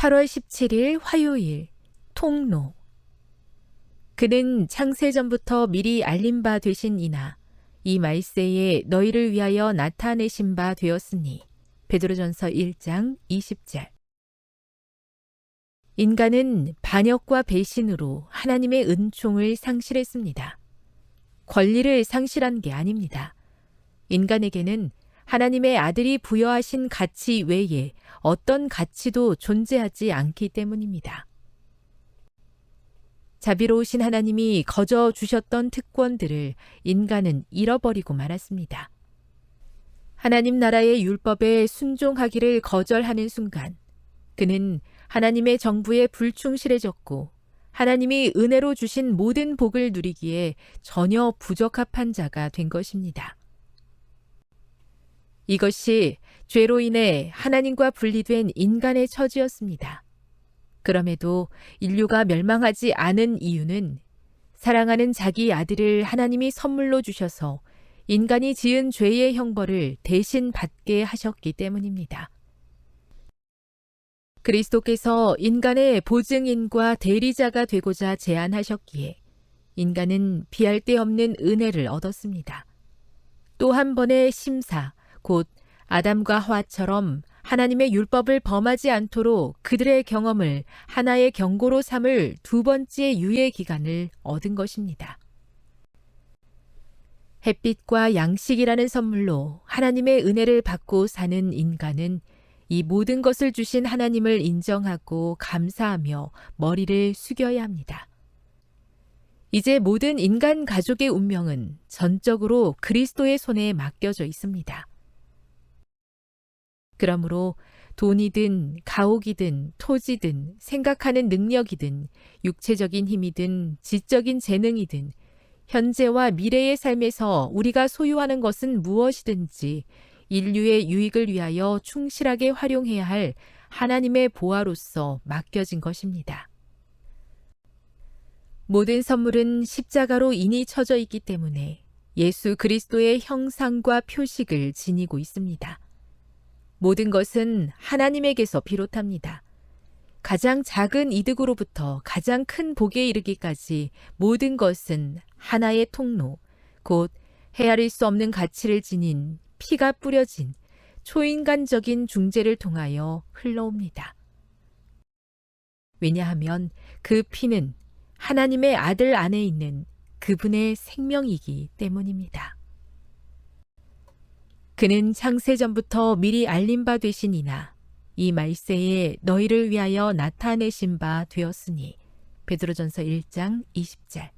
8월 17일 화요일 통로. 그는 창세전부터 미리 알린 바 되신 이나 이 말세에 너희를 위하여 나타내신 바 되었으니. 베드로전서 1장 20절. 인간은 반역과 배신으로 하나님의 은총을 상실했습니다. 권리를 상실한 게 아닙니다. 인간에게는 하나님의 아들이 부여하신 가치 외에 어떤 가치도 존재하지 않기 때문입니다. 자비로우신 하나님이 거저 주셨던 특권들을 인간은 잃어버리고 말았습니다. 하나님 나라의 율법에 순종하기를 거절하는 순간 그는 하나님의 정부에 불충실해졌고 하나님이 은혜로 주신 모든 복을 누리기에 전혀 부적합한 자가 된 것입니다. 이것이 죄로 인해 하나님과 분리된 인간의 처지였습니다. 그럼에도 인류가 멸망하지 않은 이유는 사랑하는 자기 아들을 하나님이 선물로 주셔서 인간이 지은 죄의 형벌을 대신 받게 하셨기 때문입니다. 그리스도께서 인간의 보증인과 대리자가 되고자 제안하셨기에 인간은 비할 데 없는 은혜를 얻었습니다. 또 한 번의 심사, 곧 아담과 하와처럼 하나님의 율법을 범하지 않도록 그들의 경험을 하나의 경고로 삼을 두 번째 유예 기간을 얻은 것입니다. 햇빛과 양식이라는 선물로 하나님의 은혜를 받고 사는 인간은 이 모든 것을 주신 하나님을 인정하고 감사하며 머리를 숙여야 합니다. 이제 모든 인간 가족의 운명은 전적으로 그리스도의 손에 맡겨져 있습니다. 그러므로 돈이든 가옥이든 토지든 생각하는 능력이든 육체적인 힘이든 지적인 재능이든 현재와 미래의 삶에서 우리가 소유하는 것은 무엇이든지 인류의 유익을 위하여 충실하게 활용해야 할 하나님의 보화로서 맡겨진 것입니다. 모든 선물은 십자가로 인이 쳐져 있기 때문에 예수 그리스도의 형상과 표식을 지니고 있습니다. 모든 것은 하나님에게서 비롯합니다. 가장 작은 이득으로부터 가장 큰 복에 이르기까지 모든 것은 하나의 통로, 곧 헤아릴 수 없는 가치를 지닌 피가 뿌려진 초인간적인 중재를 통하여 흘러옵니다. 왜냐하면 그 피는 하나님의 아들 안에 있는 그분의 생명이기 때문입니다. 그는 창세전부터 미리 알린 바 되신 이나 이 말세에 너희를 위하여 나타내신 바 되었으니. 베드로전서 1장 20절.